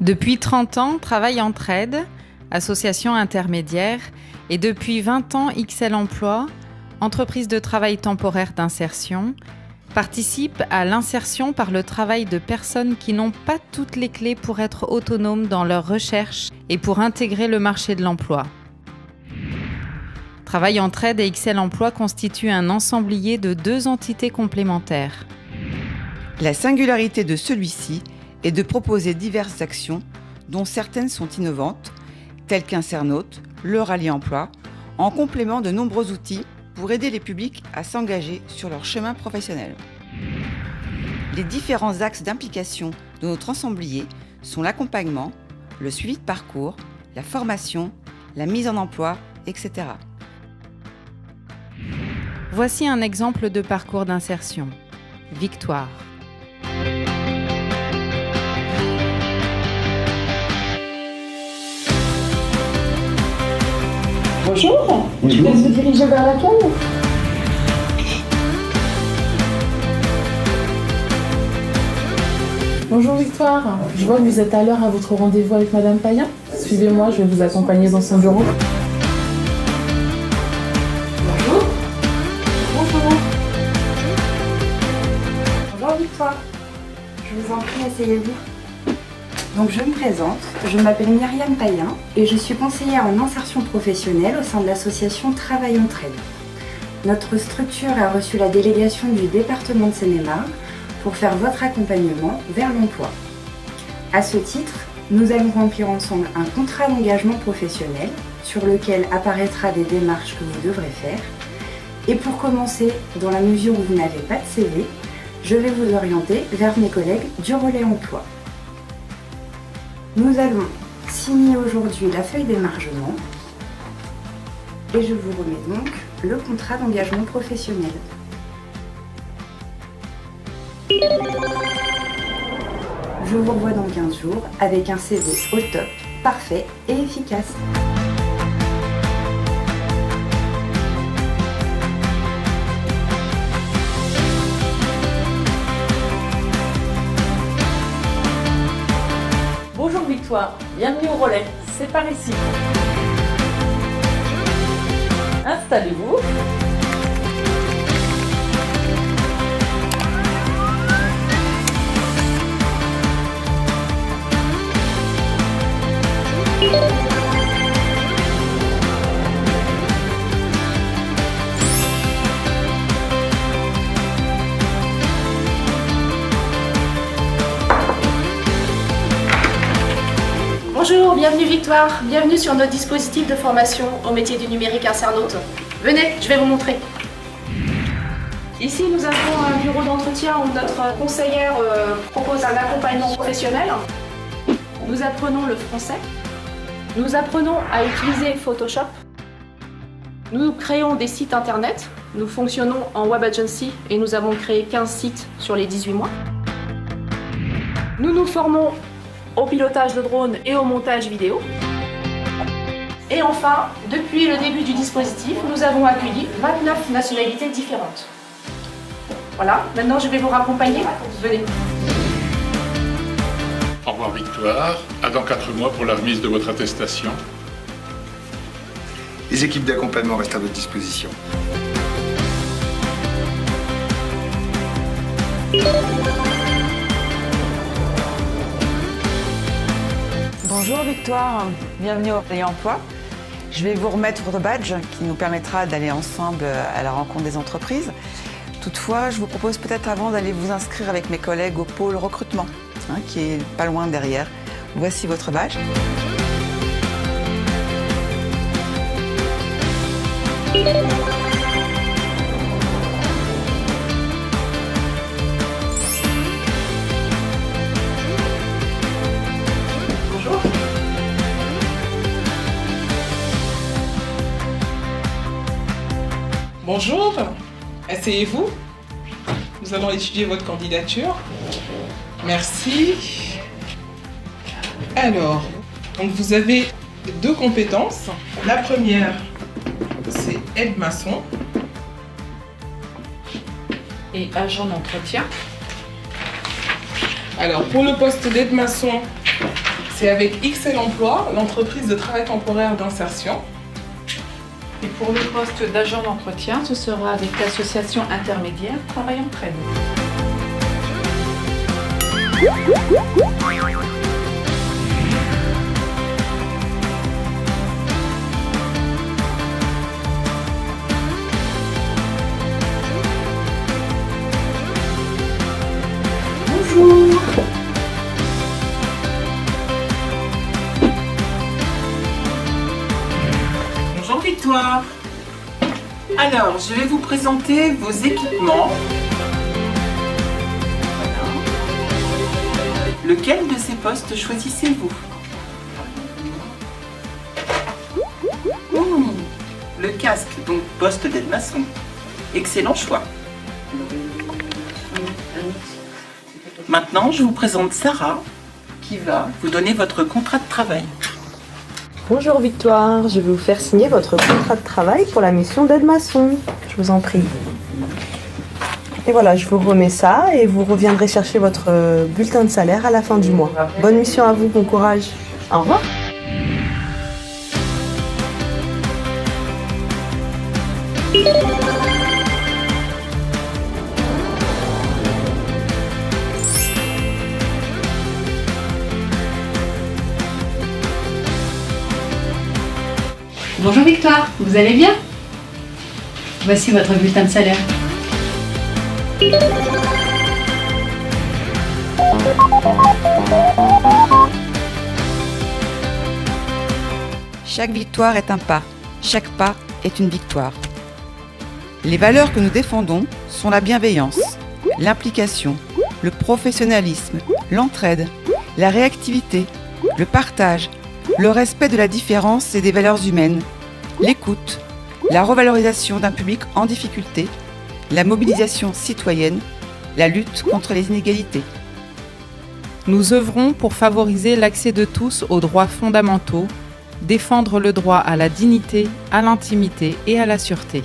Depuis 30 ans, Travail Entraide, association intermédiaire, et depuis 20 ans, XL Emploi, entreprise de travail temporaire d'insertion, participe à l'insertion par le travail de personnes qui n'ont pas toutes les clés pour être autonomes dans leur recherche et pour intégrer le marché de l'emploi. Travail Entraide et XL Emploi constituent un ensemblier de 2 entités complémentaires. La singularité de celui-ci est de proposer diverses actions, dont certaines sont innovantes, telles qu'Insernaute, le Rallye Emploi, en complément de nombreux outils pour aider les publics à s'engager sur leur chemin professionnel. Les différents axes d'implication de notre ensemblier sont l'accompagnement, le suivi de parcours, la formation, la mise en emploi, etc. Voici un exemple de parcours d'insertion. Victoire. Bonjour, je vous laisse vous diriger vers l'accueil. Bonjour Victoire, je vois que vous êtes à l'heure à votre rendez-vous avec Madame Payen. Suivez-moi, je vais vous accompagner dans son bureau. Bonjour. Bonjour. Bonjour Victoire, je vous en prie, asseyez-vous. Donc je me présente, je m'appelle Myriam Payen et je suis conseillère en insertion professionnelle au sein de l'association Travail Entraide. Notre structure a reçu la délégation du département de Seine-et-Marne pour faire votre accompagnement vers l'emploi. À ce titre, nous allons remplir ensemble un contrat d'engagement professionnel sur lequel apparaîtra des démarches que vous devrez faire. Et pour commencer, dans la mesure où vous n'avez pas de CV, je vais vous orienter vers mes collègues du relais emploi. Nous allons signer aujourd'hui la feuille d'émargement et je vous remets donc le contrat d'engagement professionnel. Je vous revois dans 15 jours avec un CV au top, parfait et efficace. Bonjour Victoire, bienvenue au relais, c'est par ici. Installez-vous. Bonjour, bienvenue Victoire, bienvenue sur notre dispositif de formation au métier du numérique Insernaute. Venez, je vais vous montrer. Ici, nous avons un bureau d'entretien où notre conseillère propose un accompagnement professionnel. Nous apprenons le français. Nous apprenons à utiliser Photoshop. Nous créons des sites internet. Nous fonctionnons en web agency et nous avons créé 15 sites sur les 18 mois. Nous nous formons au pilotage de drone et au montage vidéo. Et enfin, depuis le début du dispositif, nous avons accueilli 29 nationalités différentes. Voilà, maintenant je vais vous raccompagner. Venez. Au revoir Victoire, à dans 4 mois pour la remise de votre attestation. Les équipes d'accompagnement restent à votre disposition. Bonjour Victoire, bienvenue au Rallye Emploi. Je vais vous remettre votre badge qui nous permettra d'aller ensemble à la rencontre des entreprises. Toutefois, je vous propose peut-être avant d'aller vous inscrire avec mes collègues au pôle recrutement, qui est pas loin derrière. Voici votre badge. Bonjour, asseyez-vous. Nous allons étudier votre candidature. Merci. Alors, donc vous avez 2 compétences. La première, c'est aide-maçon. Et agent d'entretien. Alors, pour le poste d'aide-maçon, C'est avec XL Emploi, l'entreprise de travail temporaire d'insertion. Et pour le poste d'agent d'entretien, ce sera avec l'association intermédiaire Travail Entraide. Bonjour. Bonjour Victoire. Alors, je vais vous présenter vos équipements. Voilà. Lequel de ces postes choisissez-vous? Le casque, donc poste d'aide-maçon. Excellent choix. Maintenant, je vous présente Sarah, qui va vous donner votre contrat de travail. Bonjour Victoire, je vais vous faire signer votre contrat de travail pour la mission d'aide-maçon. Je vous en prie. Et voilà, je vous remets ça et vous reviendrez chercher votre bulletin de salaire à la fin du mois. Bonne mission à vous, bon courage. Au revoir. Bonjour Victoire, vous allez bien? Voici votre bulletin de salaire. Chaque victoire est un pas, chaque pas est une victoire. Les valeurs que nous défendons sont la bienveillance, l'implication, le professionnalisme, l'entraide, la réactivité, le partage, le respect de la différence et des valeurs humaines, l'écoute, la revalorisation d'un public en difficulté, la mobilisation citoyenne, la lutte contre les inégalités. Nous œuvrons pour favoriser l'accès de tous aux droits fondamentaux, défendre le droit à la dignité, à l'intimité et à la sûreté.